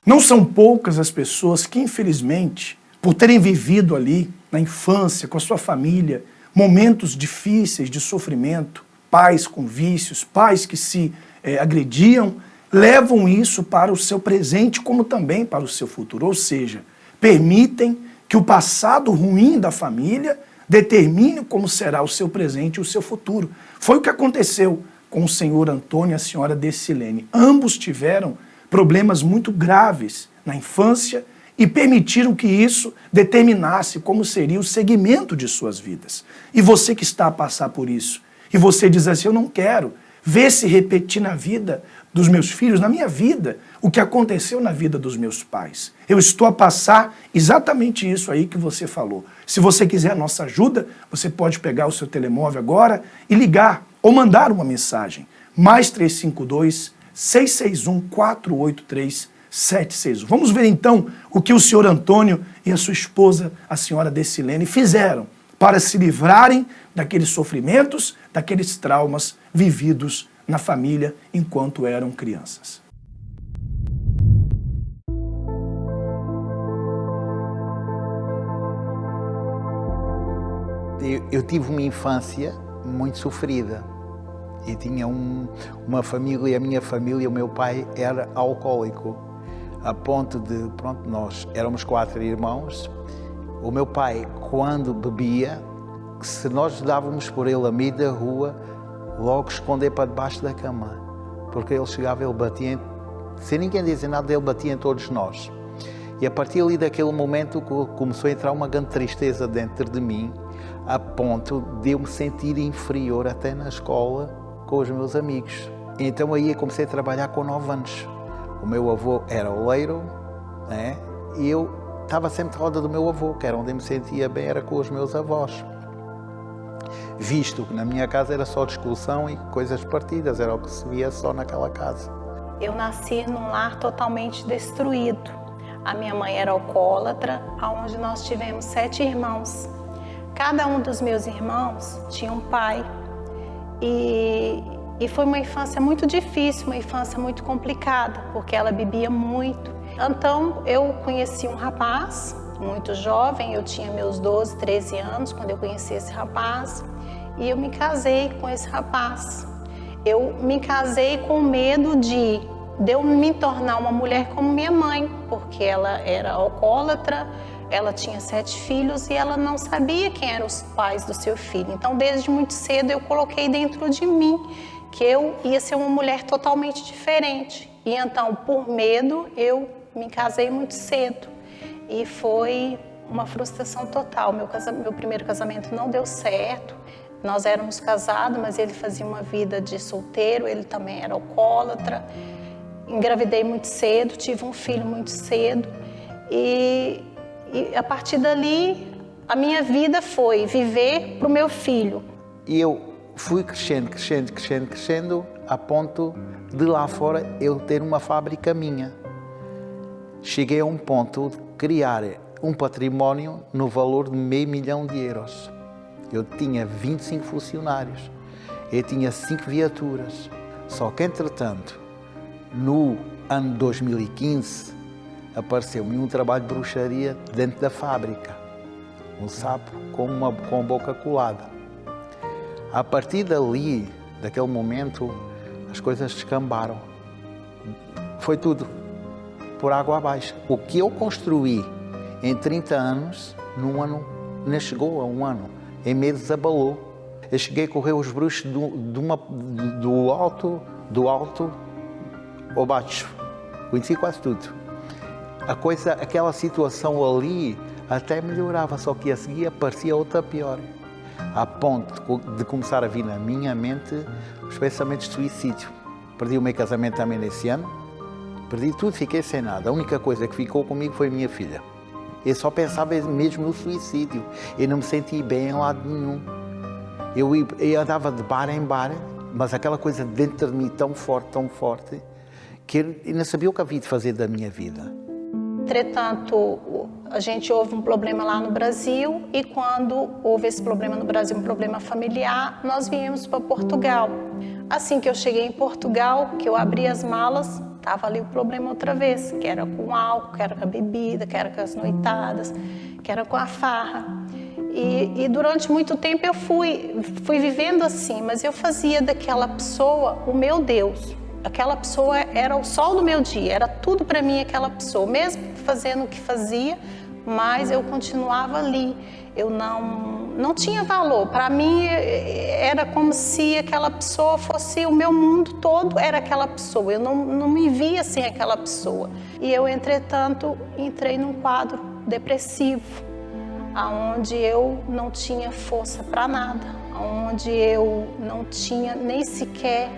Não são poucas as pessoas que, infelizmente, por terem vivido ali, na infância, com a sua família, momentos difíceis de sofrimento, pais com vícios, pais que se agrediam, levam isso para o seu presente como também para o seu futuro. Ou seja, permitem que o passado ruim da família determine como será o seu presente e o seu futuro. Foi o que aconteceu com o senhor Antônio e a senhora Decilene. Ambos tiveram problemas muito graves na infância e permitiram que isso determinasse como seria o segmento de suas vidas. E você que está a passar por isso, e você diz assim, eu não quero ver se repetir na vida dos meus filhos, na minha vida, o que aconteceu na vida dos meus pais. Eu estou a passar exatamente isso aí que você falou. Se você quiser a nossa ajuda, você pode pegar o seu telemóvel agora e ligar ou mandar uma mensagem. Mais 352 661 483 761. Vamos ver então o que o senhor Antônio e a sua esposa, a senhora Decilene, fizeram para se livrarem daqueles sofrimentos, daqueles traumas vividos na família enquanto eram crianças. Eu tive uma infância muito sofrida. Eu tinha uma família, a minha família, o meu pai era alcoólico, a ponto de, pronto, nós éramos 4 irmãos. O meu pai, quando bebia, se nós dávamos por ele a meio da rua, logo esconder para debaixo da cama, porque ele chegava, ele batia, sem ninguém dizer nada, ele batia em todos nós. E a partir ali daquele momento começou a entrar uma grande tristeza dentro de mim, a ponto de eu me sentir inferior até na escola com os meus amigos. Então aí eu comecei a trabalhar com 9 anos. O meu avô era oleiro, né? E eu estava sempre de roda do meu avô, que era onde eu me sentia bem, era com os meus avós. Visto que na minha casa era só discussão e coisas partidas, era o que se via só naquela casa. Eu nasci num lar totalmente destruído. A minha mãe era alcoólatra, onde nós tivemos 7 irmãos. Cada um dos meus irmãos tinha um pai. E foi uma infância muito difícil, uma infância muito complicada, porque ela bebia muito. Então eu conheci um rapaz muito jovem, eu tinha meus 12, 13 anos quando eu conheci esse rapaz, e eu me casei com esse rapaz. Eu me casei com medo de eu me tornar uma mulher como minha mãe, porque ela era alcoólatra, ela tinha 7 filhos e ela não sabia quem eram os pais do seu filho. Então, desde muito cedo, eu coloquei dentro de mim que eu ia ser uma mulher totalmente diferente. E então, por medo, eu me casei muito cedo. E foi uma frustração total. Meu primeiro casamento não deu certo. Nós éramos casados, mas ele fazia uma vida de solteiro, ele também era alcoólatra. Engravidei muito cedo, tive um filho muito cedo. E a partir dali, a minha vida foi viver para o meu filho. E eu fui crescendo, a ponto de lá fora eu ter uma fábrica minha. Cheguei a um ponto de criar um património no valor de €500 mil. Eu tinha 25 funcionários, eu tinha 5 viaturas. Só que, entretanto, no ano 2015, apareceu-me um trabalho de bruxaria dentro da fábrica. Um sapo com a boca colada. A partir dali, daquele momento, as coisas descambaram. Foi tudo por água abaixo. O que eu construí em 30 anos, num ano, nem chegou a um ano, em meses abalou. Eu cheguei a correr os bruxos do alto ao baixo. Conheci quase tudo. Aquela situação ali até melhorava, só que a seguir aparecia outra pior. A ponto de começar a vir na minha mente os pensamentos de suicídio. Perdi o meu casamento também nesse ano, perdi tudo, fiquei sem nada. A única coisa que ficou comigo foi a minha filha. Eu só pensava mesmo no suicídio. Eu não me sentia bem em lado nenhum. Eu andava de bar em bar, mas aquela coisa dentro de mim tão forte, que eu não sabia o que havia de fazer da minha vida. Entretanto, a gente houve um problema lá no Brasil e quando houve esse problema no Brasil, um problema familiar, nós viemos para Portugal. Assim que eu cheguei em Portugal, que eu abri as malas, Tava ali o problema outra vez, que era com o álcool, que era com a bebida, que era com as noitadas, que era com a farra. E durante muito tempo eu fui vivendo assim, mas eu fazia daquela pessoa o meu Deus. Aquela pessoa era o sol do meu dia, era tudo para mim aquela pessoa. Mesmo fazendo o que fazia, mas eu continuava ali. Eu não tinha valor. Para mim era como se aquela pessoa fosse o meu mundo todo, era aquela pessoa. Eu não me via sem aquela pessoa. E eu, entretanto, entrei num quadro depressivo, onde eu não tinha força para nada, onde eu não tinha nem sequer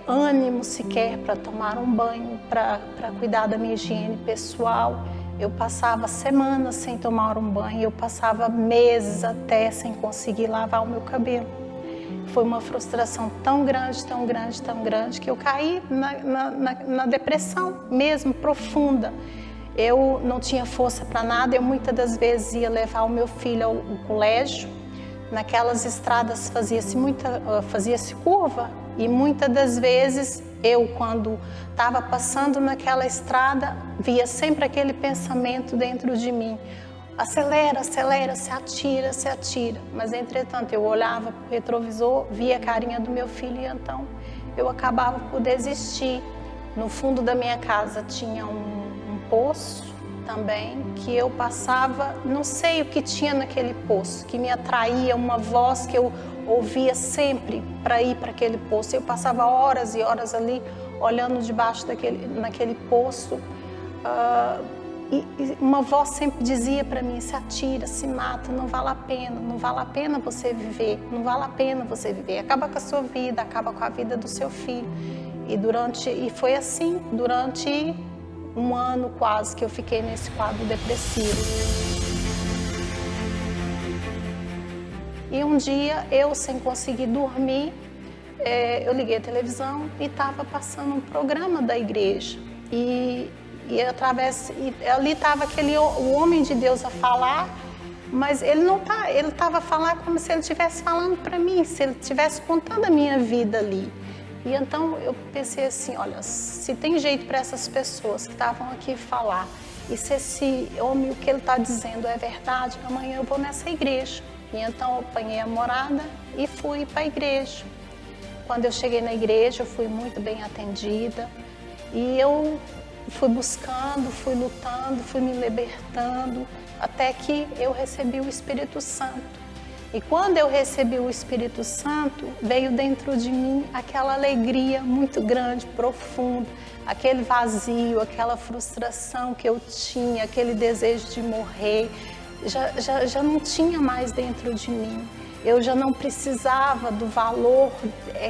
ânimo sequer para tomar um banho, para cuidar da minha higiene pessoal. Eu passava semanas sem tomar um banho, eu passava meses até sem conseguir lavar o meu cabelo. Foi uma frustração tão grande, tão grande, tão grande, que eu caí na depressão mesmo, profunda. Eu não tinha força para nada, eu muitas das vezes ia levar o meu filho ao colégio. Naquelas estradas fazia-se curva, e muitas das vezes eu, quando estava passando naquela estrada, via sempre aquele pensamento dentro de mim: acelera, acelera, se atira, se atira. Mas, entretanto, eu olhava para o retrovisor, via a carinha do meu filho, e então eu acabava por desistir. No fundo da minha casa tinha um poço também, que eu passava, não sei o que tinha naquele poço, que me atraía, uma voz que eu ouvia sempre para ir para aquele poço. Eu passava horas e horas ali, olhando debaixo naquele poço, e uma voz sempre dizia para mim: se atira, se mata, não vale a pena, não vale a pena você viver, não vale a pena você viver, acaba com a sua vida, acaba com a vida do seu filho. E foi assim, durante um ano quase, que eu fiquei nesse quadro depressivo. E um dia, eu sem conseguir dormir, eu liguei a televisão e estava passando um programa da igreja. E ali estava o homem de Deus a falar, mas ele estava a falar como se ele estivesse falando para mim, se ele estivesse contando a minha vida ali. E então eu pensei assim: olha, se tem jeito para essas pessoas que estavam aqui falar, e se esse homem, o que ele está dizendo é verdade, amanhã eu vou nessa igreja. E então eu apanhei a morada e fui para a igreja. Quando eu cheguei na igreja, eu fui muito bem atendida, e eu fui buscando, fui lutando, fui me libertando, até que eu recebi o Espírito Santo. E quando eu recebi o Espírito Santo, veio dentro de mim aquela alegria muito grande, profunda, aquele vazio, aquela frustração que eu tinha, aquele desejo de morrer, já não tinha mais dentro de mim. Eu já não precisava do valor,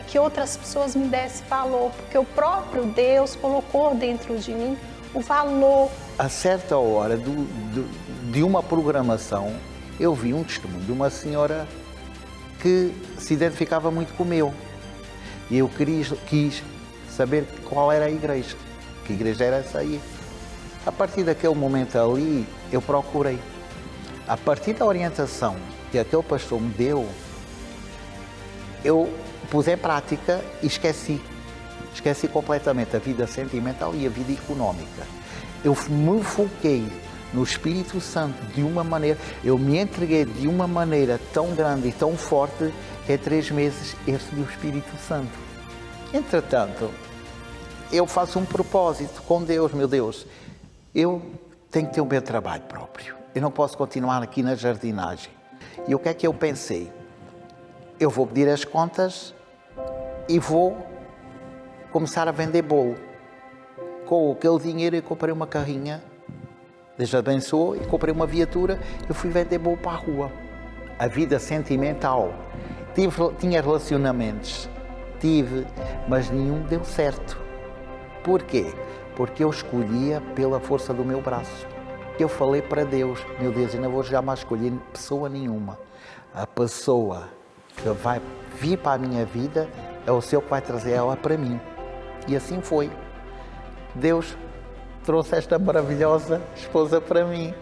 que outras pessoas me dessem valor, porque o próprio Deus colocou dentro de mim o valor. A certa hora de uma programação, eu vi um testemunho de uma senhora que se identificava muito com o meu. E eu quis saber qual era a igreja, que igreja era essa aí. A partir daquele momento ali, eu procurei. A partir da orientação que aquele pastor me deu, eu pus em prática e esqueci completamente a vida sentimental e a vida económica. Eu me foquei no Espírito Santo de uma maneira, eu me entreguei de uma maneira tão grande e tão forte que em 3 meses eu recebi o Espírito Santo. Entretanto, eu faço um propósito com Deus: meu Deus, eu tenho que ter o meu trabalho próprio, eu não posso continuar aqui na jardinagem. E o que é que eu pensei? Eu vou pedir as contas e vou começar a vender bolo. Com aquele dinheiro eu comprei uma carrinha, Deus abençoou, e comprei uma viatura. Eu fui vender bolo para a rua. A vida sentimental, tinha relacionamentos, mas nenhum deu certo. Porquê? Porque eu escolhia pela força do meu braço. Eu falei para Deus: meu Deus, eu não vou jamais escolher pessoa nenhuma. A pessoa que vai vir para a minha vida é o Senhor que vai trazer ela para mim. E assim foi. Deus trouxe esta maravilhosa esposa para mim.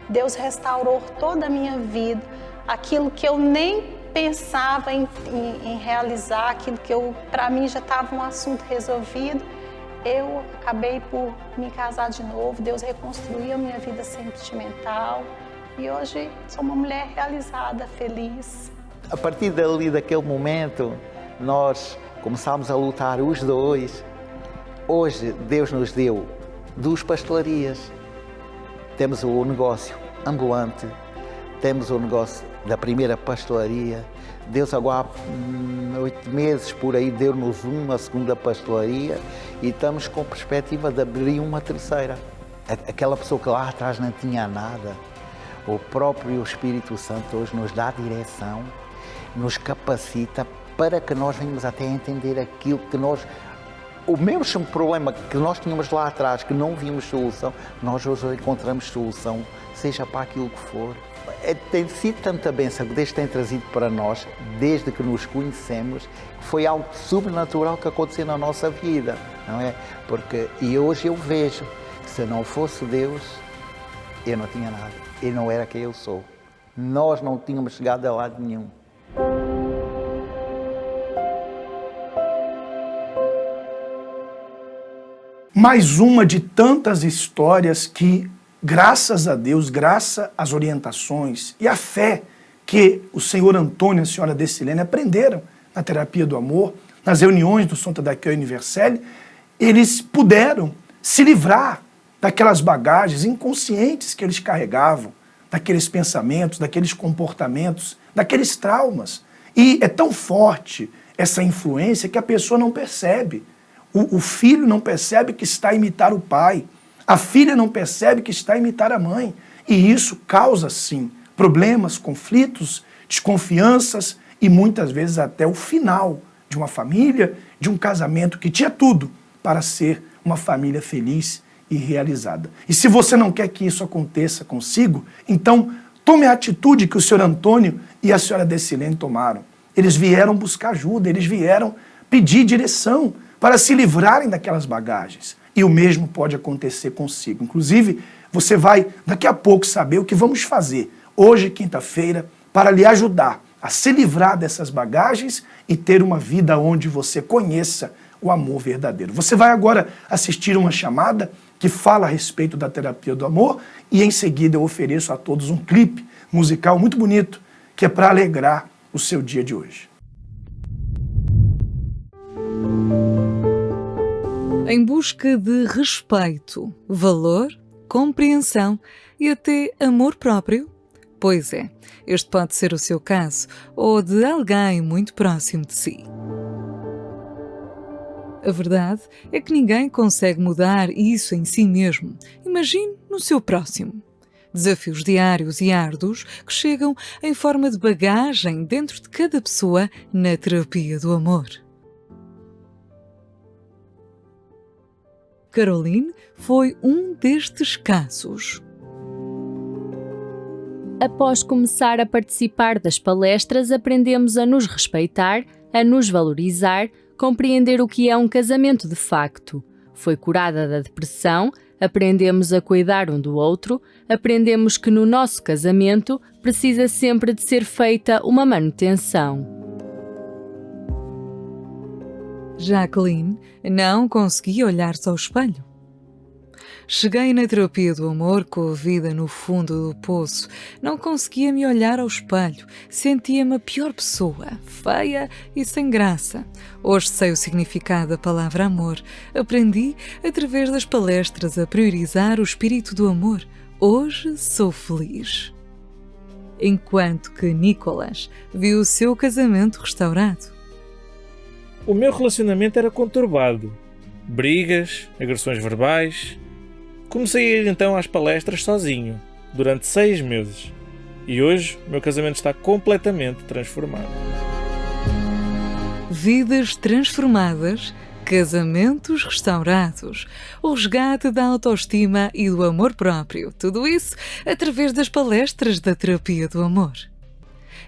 Deus restaurou toda a minha vida, aquilo que eu nem pensava em realizar, aquilo que para mim já estava um assunto resolvido. eu acabei por me casar de novo, Deus reconstruiu a minha vida sentimental e hoje sou uma mulher realizada, feliz. A partir dali, daquele momento, nós começámos a lutar os dois. Hoje, Deus nos deu 2 pastelarias. Temos o negócio ambulante, temos o negócio da primeira pastelaria. Deus agora, há 8 meses por aí, deu-nos uma segunda pastelaria e estamos com perspectiva de abrir uma terceira. Aquela pessoa que lá atrás não tinha nada, o próprio Espírito Santo hoje nos dá direção, nos capacita para que nós venhamos até a entender aquilo que nós... O mesmo problema que nós tínhamos lá atrás, que não víamos solução, nós hoje encontramos solução, seja para aquilo que for. Tem sido tanta bênção que Deus tem trazido para nós, desde que nos conhecemos, que foi algo sobrenatural que aconteceu na nossa vida, não é? E hoje eu vejo que se não fosse Deus, eu não tinha nada, eu não era quem eu sou. Nós não tínhamos chegado a lado nenhum. Mais uma de tantas histórias que, graças a Deus, graças às orientações e à fé que o senhor Antônio e a senhora Decilene aprenderam na terapia do amor, nas reuniões do Santa da Cœur Universelle, eles puderam se livrar daquelas bagagens inconscientes que eles carregavam, daqueles pensamentos, daqueles comportamentos, daqueles traumas. E é tão forte essa influência que a pessoa não percebe. O filho não percebe que está a imitar o pai. A filha não percebe que está a imitar a mãe. E isso causa, sim, problemas, conflitos, desconfianças e muitas vezes até o final de uma família, de um casamento que tinha tudo para ser uma família feliz e realizada. E se você não quer que isso aconteça consigo, então tome a atitude que o senhor Antônio e a senhora Decilene tomaram. Eles vieram buscar ajuda, eles vieram pedir direção para se livrarem daquelas bagagens. E o mesmo pode acontecer consigo. Inclusive, você vai daqui a pouco saber o que vamos fazer hoje, quinta-feira, para lhe ajudar a se livrar dessas bagagens e ter uma vida onde você conheça o amor verdadeiro. Você vai agora assistir uma chamada que fala a respeito da terapia do amor e em seguida eu ofereço a todos um clipe musical muito bonito que é para alegrar o seu dia de hoje. Em busca de respeito, valor, compreensão e até amor próprio? Pois é, este pode ser o seu caso ou de alguém muito próximo de si. A verdade é que ninguém consegue mudar isso em si mesmo. Imagine no seu próximo. Desafios diários e árduos que chegam em forma de bagagem dentro de cada pessoa na terapia do amor. Caroline foi um destes casos. Após começar a participar das palestras, aprendemos a nos respeitar, a nos valorizar, compreender o que é um casamento de facto. Foi curada da depressão, aprendemos a cuidar um do outro, aprendemos que no nosso casamento precisa sempre de ser feita uma manutenção. Jacqueline não conseguia olhar-se ao espelho. Cheguei na terapia do amor com a vida no fundo do poço. Não conseguia me olhar ao espelho. Sentia-me a pior pessoa, feia e sem graça. Hoje sei o significado da palavra amor. Aprendi, através das palestras, a priorizar o espírito do amor. Hoje sou feliz. Enquanto que Nicolas viu o seu casamento restaurado. O meu relacionamento era conturbado. Brigas, agressões verbais. Comecei a ir então às palestras sozinho, durante 6 meses. E hoje o meu casamento está completamente transformado. Vidas transformadas, casamentos restaurados, o resgate da autoestima e do amor próprio. Tudo isso através das palestras da terapia do amor.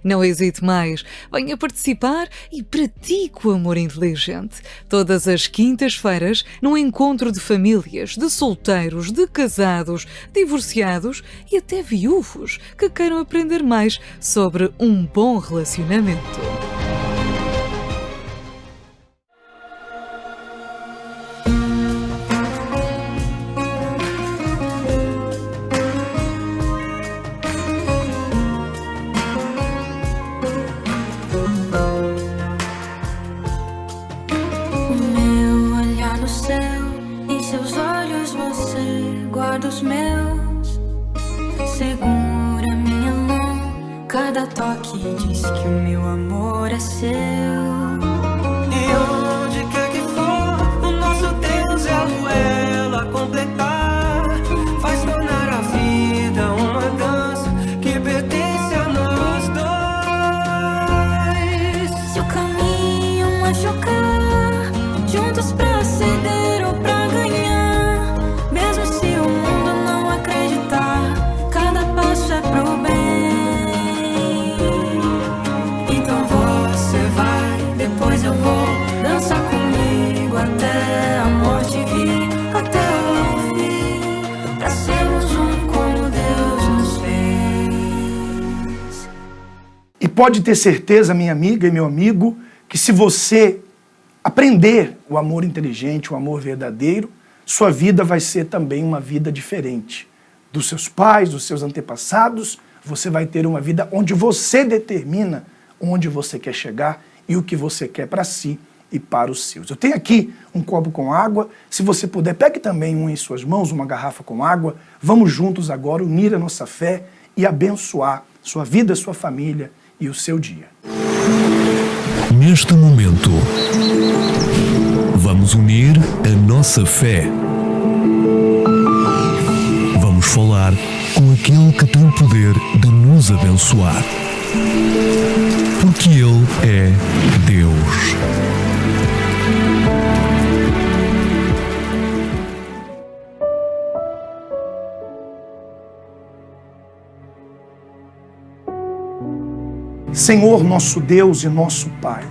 Não hesite mais, venha participar e pratique o amor inteligente. Todas as quintas-feiras, num encontro de famílias, de solteiros, de casados, divorciados e até viúvos que queiram aprender mais sobre um bom relacionamento. cada toque diz que o meu amor é seu. E onde quer que for, o nosso Deus é a duelo a completar. Faz tornar a vida uma dança que pertence a nós dois. Se o caminho machucar, juntos pra ceder ou pra ganhar, mesmo se o mundo não acreditar, cada passo é pro bem. Então você vai, depois eu vou, dança comigo até a morte vir, até o fim, pra sermos um como Deus nos fez. E pode ter certeza, minha amiga e meu amigo, que se você aprender o amor inteligente, o amor verdadeiro, sua vida vai ser também uma vida diferente dos seus pais, dos seus antepassados. Você vai ter uma vida onde você determina onde você quer chegar e o que você quer para si e para os seus. Eu tenho aqui um copo com água. Se você puder, pegue também em suas mãos, uma garrafa com água. Vamos juntos agora unir a nossa fé e abençoar sua vida, sua família e o seu dia. Neste momento, vamos unir a nossa fé. Vamos falar com aquele que tem o poder de nos abençoar. Porque Ele é Deus. Senhor, nosso Deus e nosso Pai,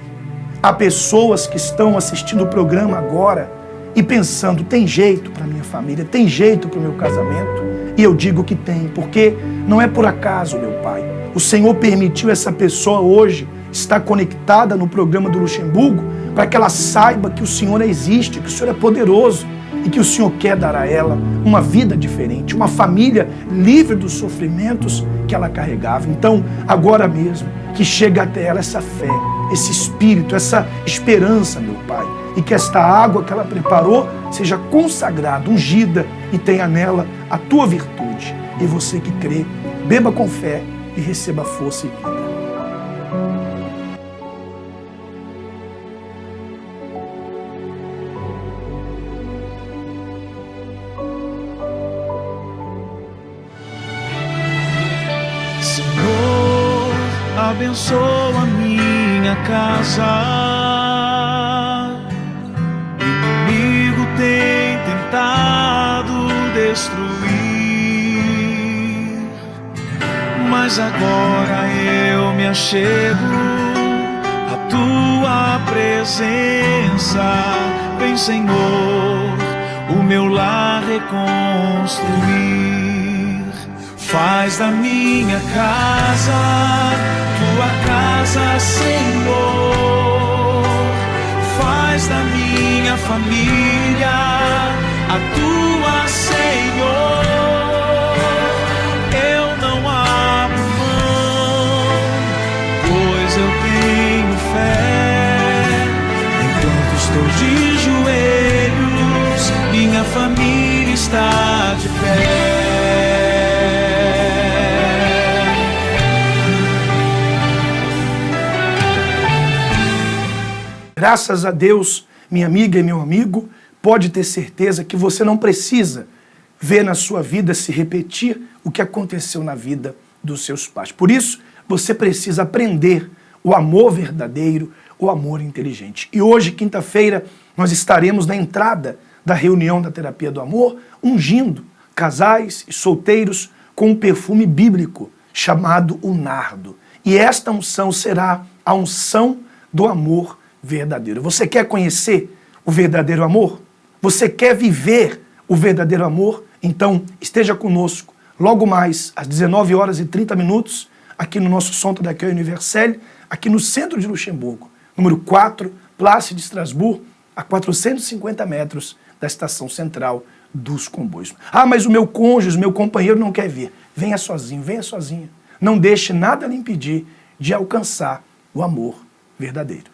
há pessoas que estão assistindo o programa agora e pensando, tem jeito para minha família, tem jeito para o meu casamento? E eu digo que tem, porque não é por acaso, meu Pai. O Senhor permitiu essa pessoa hoje estar conectada no programa do Luxemburgo para que ela saiba que o Senhor existe, que o Senhor é poderoso e que o Senhor quer dar a ela uma vida diferente, uma família livre dos sofrimentos que ela carregava. Então, agora mesmo, que chega até ela essa fé, esse espírito, essa esperança, meu Pai, e que esta água que ela preparou seja consagrada, ungida e tenha nela a tua virtude. E você que crê, beba com fé e receba força e vida. Senhor, abençoa minha casa. O inimigo tem tentado destruir, mas agora eu me achego à tua presença. Vem, Senhor, o meu lar reconstruir. Faz da minha casa tua casa, Senhor. Faz da minha família a tua, Senhor. Eu não abro mão, pois eu tenho fé. Enquanto estou de joelhos, minha família está de pé. Graças a Deus, minha amiga e meu amigo, pode ter certeza que você não precisa ver na sua vida se repetir o que aconteceu na vida dos seus pais. Por isso, você precisa aprender o amor verdadeiro, o amor inteligente. E hoje, quinta-feira, nós estaremos na entrada da reunião da Terapia do Amor, ungindo casais e solteiros com um perfume bíblico chamado o nardo. E esta unção será a unção do amor verdadeiro. Você quer conhecer o verdadeiro amor? Você quer viver o verdadeiro amor? Então esteja conosco logo mais às 19h30 aqui no nosso Centre d'accueil universel, aqui no centro de Luxemburgo, número 4, Place de Strasbourg, a 450 metros da estação central dos comboios. Ah, mas o meu cônjuge, o meu companheiro não quer vir. Venha sozinho, venha sozinha. Não deixe nada lhe impedir de alcançar o amor verdadeiro.